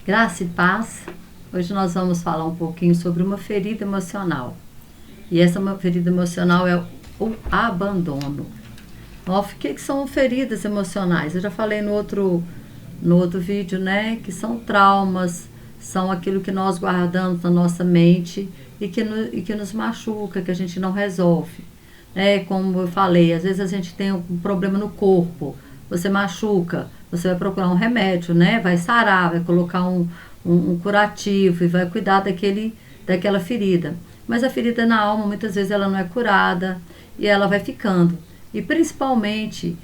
Graça e paz. Hoje nós vamos falar um pouquinho sobre uma ferida emocional. E essa uma ferida emocional é o abandono. O que são feridas emocionais? Eu já falei no outro vídeo, né? Que são traumas, são aquilo que nós guardamos na nossa mente e que nos machuca, que a gente não resolve. Como eu falei, às vezes a gente tem um problema no corpo, você machuca, você vai procurar um remédio, né? Vai sarar, vai colocar um curativo e vai cuidar daquela ferida. Mas a ferida na alma, muitas vezes, ela não é curada e ela vai ficando. E principalmente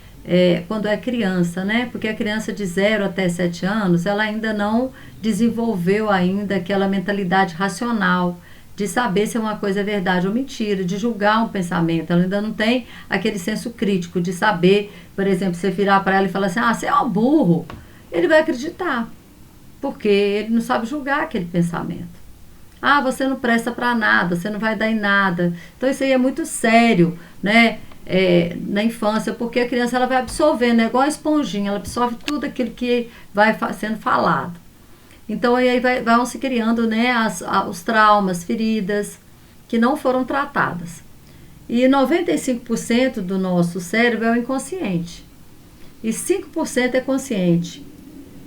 quando é criança, né? Porque a criança de 0 até 7 anos, ela ainda não desenvolveu ainda aquela mentalidade racional, de saber se uma coisa é verdade ou mentira, de julgar um pensamento. Ela ainda não tem aquele senso crítico de saber, por exemplo, você virar para ela e falar assim, você é um burro, ele vai acreditar, porque ele não sabe julgar aquele pensamento. Você não presta para nada, você não vai dar em nada. Então isso aí é muito sério, né? Na infância, porque a criança ela vai absorvendo, é igual a esponjinha, ela absorve tudo aquilo que vai sendo falado. Então aí vão se criando, né, os traumas, feridas que não foram tratadas. E 95% do nosso cérebro é o inconsciente. E 5% é consciente.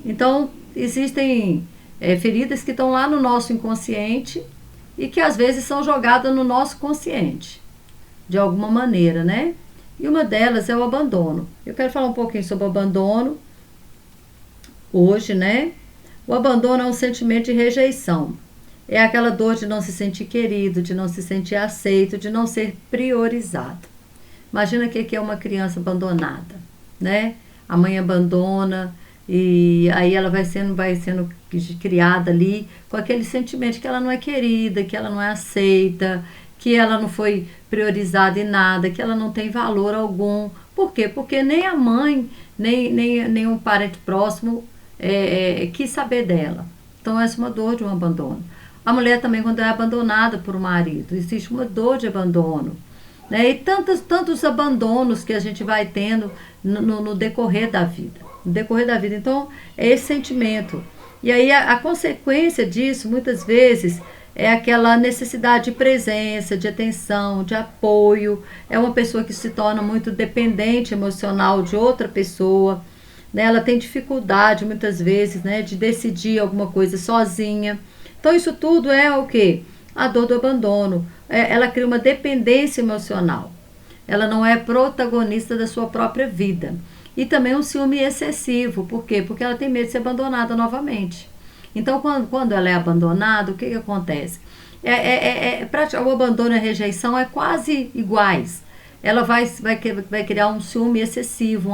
Então existem feridas que estão lá no nosso inconsciente e que às vezes são jogadas no nosso consciente, de alguma maneira, né? E uma delas é o abandono. Eu quero falar um pouquinho sobre o abandono hoje, né? O abandono é um sentimento de rejeição. É aquela dor de não se sentir querido, de não se sentir aceito, de não ser priorizado. Imagina o que é uma criança abandonada, né? A mãe abandona e aí ela vai sendo criada ali com aquele sentimento que ela não é querida, que ela não é aceita, que ela não foi priorizada em nada, que ela não tem valor algum. Por quê? Porque nem a mãe, nem um parente próximo quis saber dela. Então essa é uma dor de um abandono. A mulher também, quando é abandonada por um marido, existe uma dor de abandono, né? E tantos abandonos que a gente vai tendo no decorrer da vida. No decorrer da vida. Então, é esse sentimento. E aí a consequência disso, muitas vezes, é aquela necessidade de presença, de atenção, de apoio. É uma pessoa que se torna muito dependente emocional de outra pessoa. Ela tem dificuldade, muitas vezes, né, de decidir alguma coisa sozinha. Então, isso tudo é o quê? A dor do abandono. Ela cria uma dependência emocional. Ela não é protagonista da sua própria vida. E também um ciúme excessivo. Por quê? Porque ela tem medo de ser abandonada novamente. Então, quando ela é abandonada, o que acontece? O abandono e a rejeição é quase iguais. Ela vai criar um ciúme excessivo,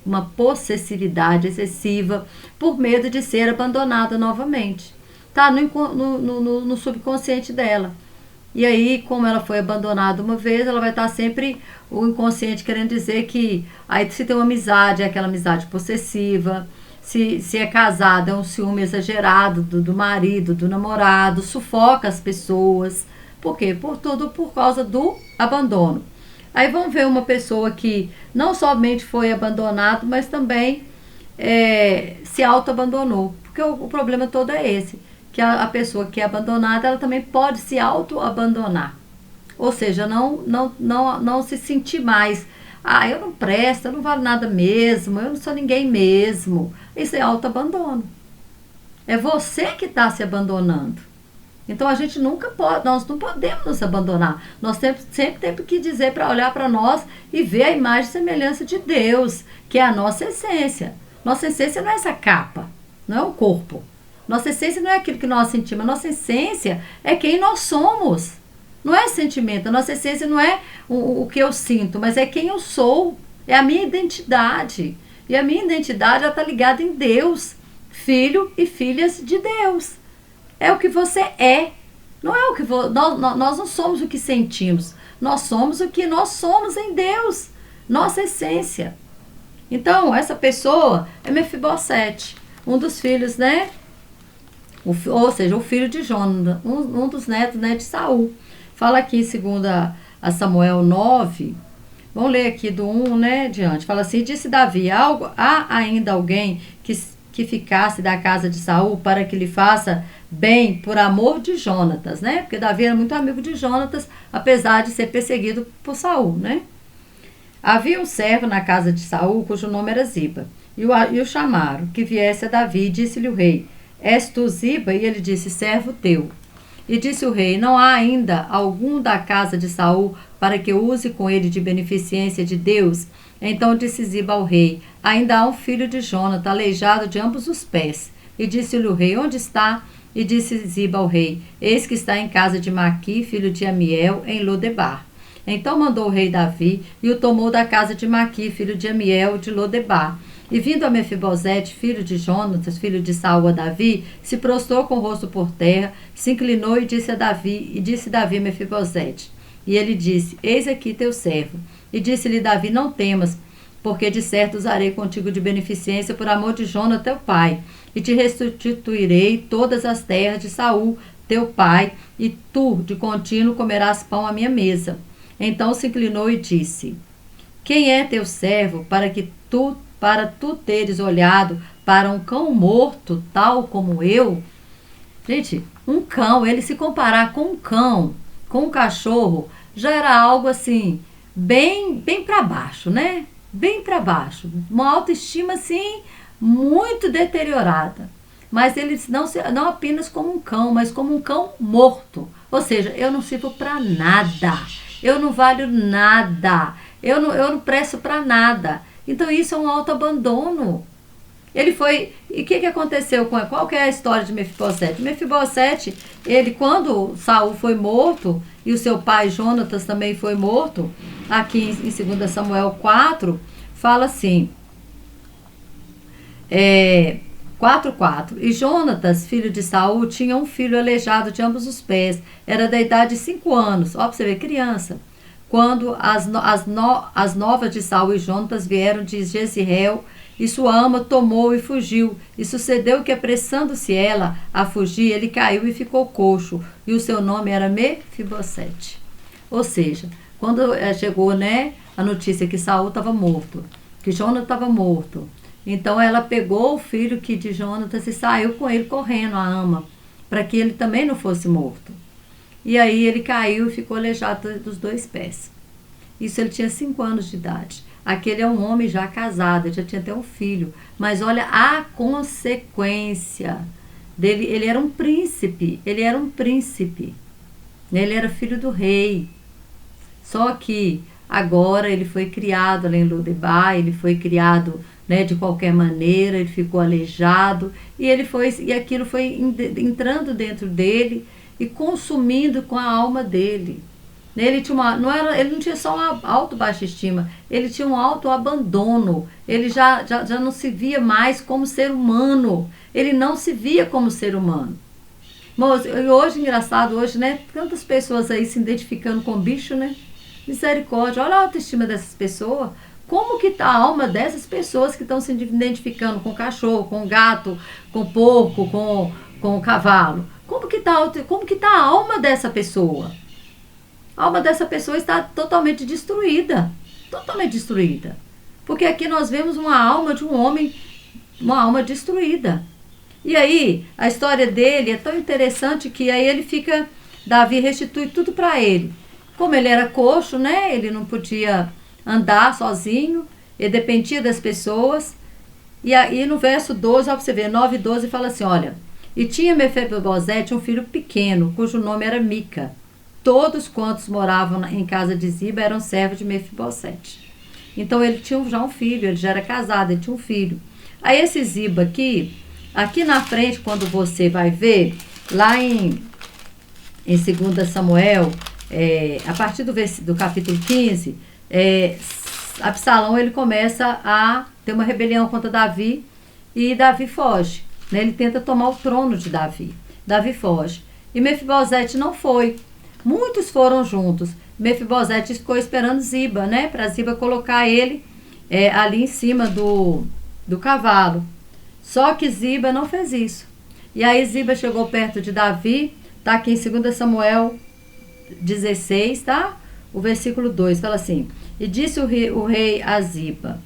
uma possessividade excessiva, por medo de ser abandonada novamente. Tá no subconsciente dela. E aí, como ela foi abandonada uma vez, ela vai estar sempre o inconsciente querendo dizer que aí se tem uma amizade, é aquela amizade possessiva. Se é casado, é um ciúme exagerado do marido, do namorado, sufoca as pessoas. Por quê? Por causa do abandono. Aí vamos ver uma pessoa que não somente foi abandonado, mas também se auto-abandonou. Porque o problema todo é esse, que a pessoa que é abandonada, ela também pode se auto-abandonar. Ou seja, não se sentir mais, eu não presto, eu não valo nada mesmo, eu não sou ninguém mesmo. Isso é auto-abandono. É você que está se abandonando. Então a gente nós não podemos nos abandonar. Nós sempre temos que dizer para olhar para nós e ver a imagem e semelhança de Deus, que é a nossa essência. Nossa essência não é essa capa, não é o corpo. Nossa essência não é aquilo que nós sentimos. Nossa essência é quem nós somos. Não é sentimento. A nossa essência não é o que eu sinto, mas é quem eu sou. É a minha identidade. E a minha identidade está ligada em Deus, filho e filhas de Deus. É o que você é. Não é o que nós não somos o que sentimos. Nós somos o que nós somos em Deus. Nossa essência. Então, essa pessoa é Mefibosete, um dos filhos, né? Ou seja, o filho de Jonas, um dos netos, né, de Saul. Fala aqui, segundo a Samuel 9, vamos ler aqui do 1, né, diante. Fala assim, disse Davi, há ainda alguém que ficasse da casa de Saul para que lhe faça bem por amor de Jonatas, né? Porque Davi era muito amigo de Jonatas, apesar de ser perseguido por Saul, né? Havia um servo na casa de Saul, cujo nome era Ziba, e o chamaram, que viesse a Davi, e disse-lhe o rei: És tu Ziba? E ele disse: servo teu. E disse o rei: não há ainda algum da casa de Saul para que eu use com ele de beneficência de Deus? Então disse Ziba ao rei: ainda há um filho de Jonatã, aleijado de ambos os pés. E disse-lhe o rei: onde está? E disse Ziba ao rei: eis que está em casa de Maqui, filho de Amiel, em Lodebar. Então mandou o rei Davi e o tomou da casa de Maqui, filho de Amiel, de Lodebar. E vindo a Mefibosete, filho de Jonatas, filho de Saul, a Davi, se prostrou com o rosto por terra, se inclinou e disse Davi a Mefibosete. E ele disse: eis aqui teu servo. E disse-lhe Davi: não temas, porque de certo usarei contigo de beneficência por amor de Jonatã teu pai, e te restituirei todas as terras de Saul teu pai, e tu de contínuo comerás pão à minha mesa. Então se inclinou e disse: quem é teu servo para tu teres olhado para um cão morto, tal como eu? Gente, um cão, ele se comparar com um cão, com um cachorro, já era algo assim, bem para baixo, né? Bem para baixo. Uma autoestima, assim, muito deteriorada. Mas ele não apenas como um cão, mas como um cão morto. Ou seja, eu não sirvo para nada. Eu não valho nada. Eu não presto para nada. Então isso é um autoabandono. Ele foi... E o que aconteceu com ele? Qual que é a história de Mefibosete? Mefibosete, ele, quando Saul foi morto, e o seu pai Jonatas também foi morto, aqui em 2 Samuel 4, fala assim, 4:4. E Jonatas, filho de Saul, tinha um filho aleijado de ambos os pés, era da idade de 5 anos, ó, pra você ver, criança. Quando as novas de Saul e Jonatas vieram de Jezreel, e sua ama tomou e fugiu. E sucedeu que, apressando-se ela a fugir, ele caiu e ficou coxo. E o seu nome era Mefibosete. Ou seja, quando chegou, né, a notícia que Saul estava morto, que Jonatas estava morto, então ela pegou o filho de Jonatas e saiu com ele correndo, a ama, para que ele também não fosse morto. E aí ele caiu e ficou aleijado dos 2 pés. Isso ele tinha 5 anos de idade. Aquele é um homem já casado, ele já tinha até um filho. Mas olha a consequência dele. Ele era um príncipe, ele era filho do rei. Só que agora ele foi criado lá em Lodebar, ele foi criado, né, de qualquer maneira, ele ficou aleijado. E aquilo foi entrando dentro dele e consumindo com a alma dele. Ele não tinha só uma baixa estima, ele tinha um autoabandono. Ele já não se via mais como ser humano. Ele não se via como ser humano. Mas hoje, engraçado, hoje, né? Tantas pessoas aí se identificando com bicho, né? Misericórdia, olha a autoestima dessas pessoas. Como que tá a alma dessas pessoas que estão se identificando com cachorro, com gato, com porco, com cavalo? Como que tá a alma dessa pessoa? A alma dessa pessoa está totalmente destruída. Totalmente destruída. Porque aqui nós vemos uma alma de um homem, uma alma destruída. E aí, a história dele é tão interessante que aí Davi restitui tudo para ele. Como ele era coxo, né? Ele não podia andar sozinho, ele dependia das pessoas. E aí no verso 12, ó, pra você ver, 9 e 12, fala assim, olha, e tinha Mefibosete um filho pequeno, cujo nome era Mica. Todos quantos moravam em casa de Ziba eram servos de Mefibosete. Então ele tinha já um filho, ele já era casado, ele tinha um filho. Aí esse Ziba aqui na frente, quando você vai ver, lá em 2 Samuel, a partir do capítulo 15, Absalão ele começa a ter uma rebelião contra Davi e Davi foge. Né? Ele tenta tomar o trono de Davi. Davi foge. E Mefibosete não foi. Muitos foram juntos. Mefibosete ficou esperando Ziba, né? Para Ziba colocar ele ali em cima do cavalo. Só que Ziba não fez isso. E aí Ziba chegou perto de Davi, tá aqui em 2 Samuel 16, tá? O versículo 2 fala assim: e disse o rei a Ziba: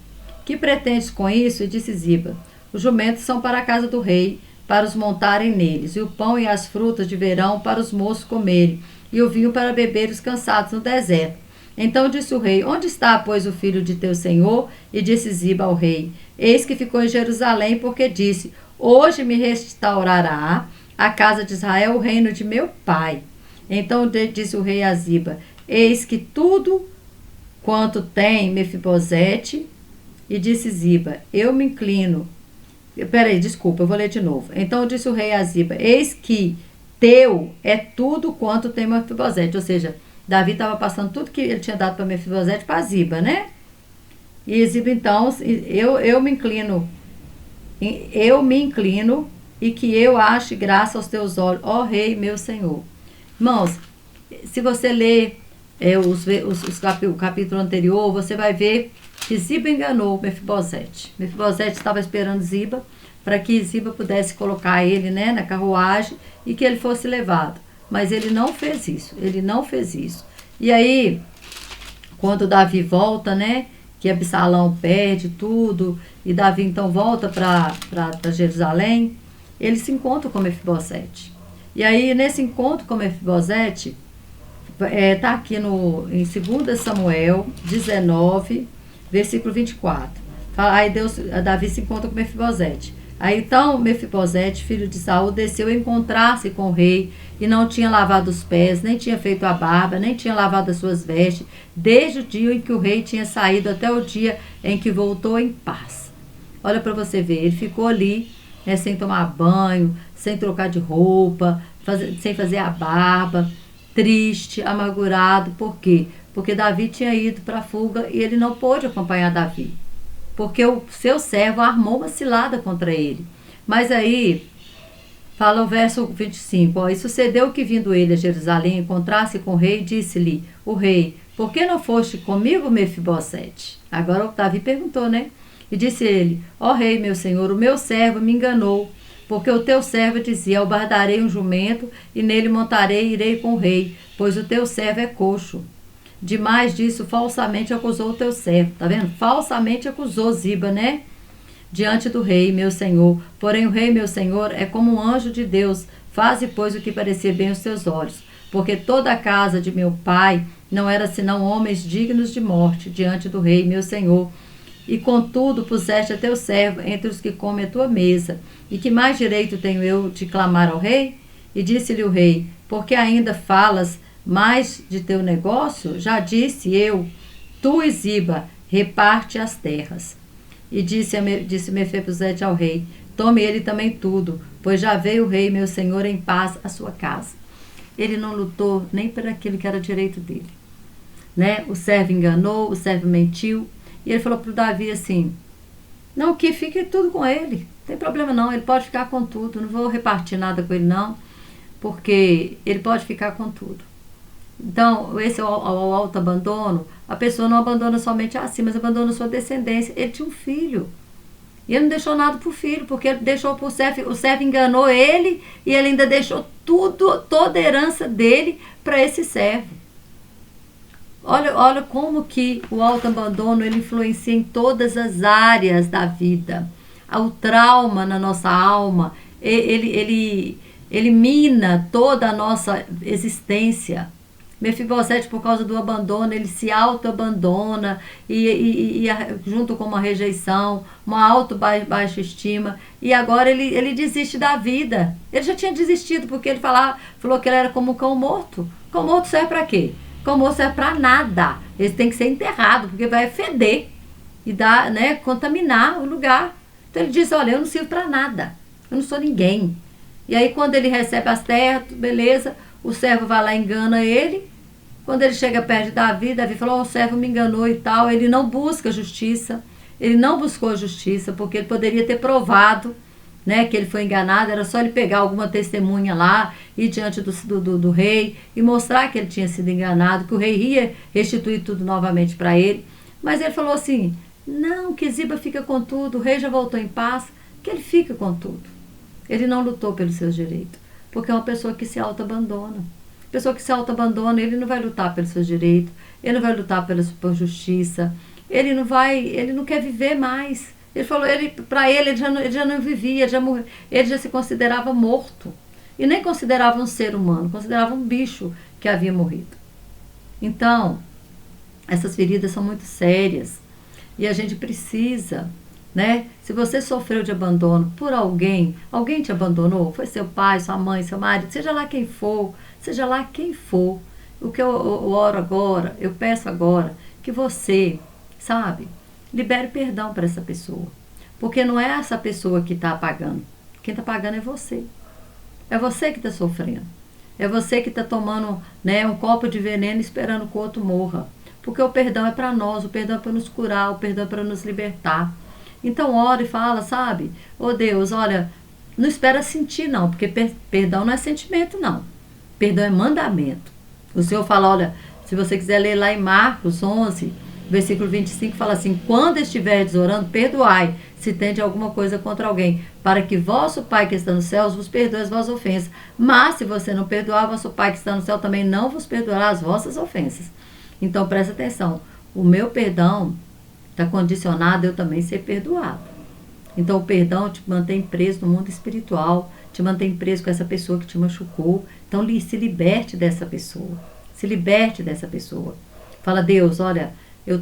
que pretendes com isso? E disse Ziba: Os jumentos são para a casa do rei, para os montarem neles, e o pão e as frutas de verão para os moços comerem, e o vinho para beber os cansados no deserto. Então disse o rei: Onde está, pois, o filho de teu senhor? E disse Ziba ao rei: Eis que ficou em Jerusalém, porque disse: Hoje me restaurará a casa de Israel o reino de meu pai. Então disse o rei a Ziba: Eis que tudo quanto tem Mefibosete. E disse Ziba: Eu me inclino. Peraí, desculpa, eu vou ler de novo. Então disse o rei a Ziba: Eis que teu é tudo quanto tem Mefibosete. Ou seja, Davi estava passando tudo que ele tinha dado para Mefibosete para Ziba, né? E Ziba, então, eu me inclino, e que eu ache graça aos teus olhos, ó rei, meu senhor. Irmãos, se você ler o capítulo anterior, você vai ver que Ziba enganou Mefibosete. Mefibosete estava esperando Ziba para que Ziba pudesse colocar ele, né, na carruagem e que ele fosse levado. Mas ele não fez isso, E aí, quando Davi volta, né, que Absalão perde tudo, e Davi então volta para Jerusalém, ele se encontra com Mefibosete. E aí, nesse encontro com Mefibosete, está aqui em 2 Samuel 19, versículo 24. Aí Davi se encontra com Mefibosete. Aí então Mefibosete, filho de Saul, desceu a encontrar-se com o rei, e não tinha lavado os pés, nem tinha feito a barba, nem tinha lavado as suas vestes, desde o dia em que o rei tinha saído até o dia em que voltou em paz. Olha para você ver, ele ficou ali, né, sem tomar banho, sem trocar de roupa, sem fazer a barba, triste, amargurado. Por quê? Porque Davi tinha ido para a fuga e ele não pôde acompanhar Davi, porque o seu servo armou uma cilada contra ele. Mas aí, fala o verso 25, ó, e sucedeu que, vindo ele a Jerusalém, encontrasse com o rei, disse-lhe o rei: Por que não foste comigo, Mefibosete? Agora o Davi perguntou, né? E disse ele: Ó rei, meu senhor, o meu servo me enganou, porque o teu servo dizia: Albardarei um jumento, e nele montarei e irei com o rei, pois o teu servo é coxo. Demais disso, falsamente acusou o teu servo. Tá vendo? Falsamente acusou Ziba, né? Diante do rei, meu senhor. Porém, o rei, meu senhor, é como um anjo de Deus. Faze, pois, o que parecer bem aos teus olhos. Porque toda a casa de meu pai não era senão homens dignos de morte diante do rei, meu senhor. E contudo puseste a teu servo entre os que comem a tua mesa. E que mais direito tenho eu de clamar ao rei? E disse-lhe o rei: Porque ainda falas mais de teu negócio? Já disse tu e Ziba, reparte as terras. E disse Mefibosete ao rei: Tome ele também tudo, pois já veio o rei, meu senhor, em paz à sua casa. Ele não lutou nem por aquilo que era direito dele, né? O servo enganou, o servo mentiu, e ele falou para o Davi assim: Não, que fique tudo com ele, não tem problema não, ele pode ficar com tudo, não vou repartir nada com ele não, porque ele pode ficar com tudo. Então, esse é o autoabandono. A pessoa não abandona somente assim, mas abandona sua descendência. Ele tinha um filho. E ele não deixou nada para o filho, porque ele deixou para o servo enganou ele, e ele ainda deixou toda a herança dele para esse servo. Olha como que o autoabandono ele influencia em todas as áreas da vida. O trauma na nossa alma, ele mina toda a nossa existência. Mefibosete, por causa do abandono, ele se auto-abandona e junto com uma rejeição, uma baixa estima, e agora ele desiste da vida. Ele já tinha desistido, porque ele falou que ele era como um cão morto. Cão morto serve para quê? Cão morto serve para nada. Ele tem que ser enterrado, porque vai feder e contaminar o lugar. Então ele diz: olha, eu não sirvo para nada, eu não sou ninguém. E aí quando ele recebe as terras, beleza, o servo vai lá e engana ele. Quando ele chega perto de Davi, Davi falou: o servo me enganou e tal. Ele não busca justiça. Ele não buscou justiça, porque ele poderia ter provado, né, que ele foi enganado. Era só ele pegar alguma testemunha lá, ir diante do rei e mostrar que ele tinha sido enganado, que o rei ia restituir tudo novamente para ele. Mas ele falou assim: não, que Ziba fica com tudo, o rei já voltou em paz, que ele fica com tudo. Ele não lutou pelos seus direitos, porque é uma pessoa que se auto-abandona. Pessoa que se auto-abandona, ele não vai lutar pelos seus direitos, ele não vai lutar por justiça, ele não quer viver mais, Ele falou, para ele ele já não vivia, ele já se considerava morto. E nem considerava um ser humano, considerava um bicho que havia morrido. Então, essas feridas são muito sérias. E a gente precisa, né? Se você sofreu de abandono por alguém te abandonou, foi seu pai, sua mãe, seu marido, seja lá quem for, o que eu oro agora, eu peço agora, que você, sabe, libere perdão para essa pessoa. Porque não é essa pessoa que está pagando. Quem está pagando é você. É você que está sofrendo. É você que está tomando, né, um copo de veneno esperando que o outro morra. Porque o perdão é para nós, o perdão é para nos curar, o perdão é para nos libertar. Então ora e fala, sabe? Ô Deus, olha, não espera sentir não, porque perdão não é sentimento não. Perdão é mandamento. O Senhor fala, olha, se você quiser ler lá em Marcos 11, versículo 25, fala assim, quando estiverdes orando, perdoai, se tende alguma coisa contra alguém, para que vosso Pai que está nos céus vos perdoe as vossas ofensas. Mas se você não perdoar, vosso Pai que está no céu também não vos perdoará as vossas ofensas. Então presta atenção, o meu perdão está condicionado a eu também ser perdoado. Então o perdão te mantém preso no mundo espiritual, te mantém preso com essa pessoa que te machucou. Então se liberte dessa pessoa, se liberte dessa pessoa. Fala, Deus, olha,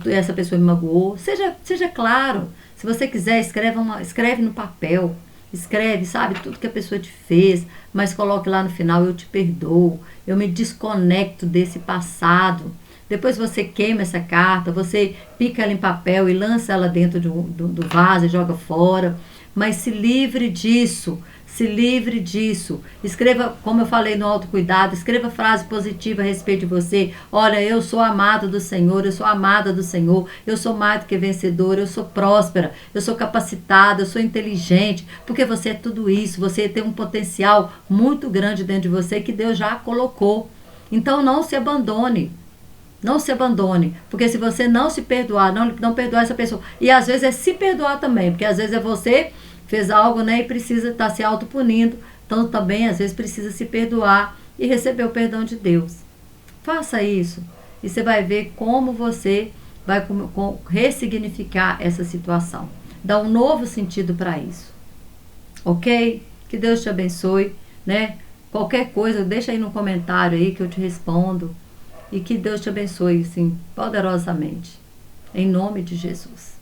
essa pessoa me magoou. Seja claro. Se você quiser, escreve no papel. Escreve, sabe, tudo que a pessoa te fez. Mas coloque lá no final, eu te perdoo. Eu me desconecto desse passado. Depois você queima essa carta, você pica ela em papel e lança ela dentro do vaso e joga fora. Mas se livre disso. Se livre disso. Escreva, como eu falei no autocuidado, escreva frase positiva a respeito de você. Olha, eu sou amado do Senhor, eu sou amada do Senhor, eu sou mais do que vencedora, eu sou próspera, eu sou capacitada, eu sou inteligente, porque você é tudo isso, você tem um potencial muito grande dentro de você que Deus já colocou. Então não se abandone. Não se abandone, porque se você não se perdoar, não perdoar essa pessoa, e às vezes é se perdoar também, porque às vezes é você fez algo, né, e precisa estar se autopunindo, então também às vezes precisa se perdoar e receber o perdão de Deus. Faça isso e você vai ver como você vai ressignificar essa situação, dar um novo sentido para isso, ok? Que Deus te abençoe, né? Qualquer coisa, deixa aí no comentário aí que eu te respondo. E que Deus te abençoe, sim, poderosamente. Em nome de Jesus.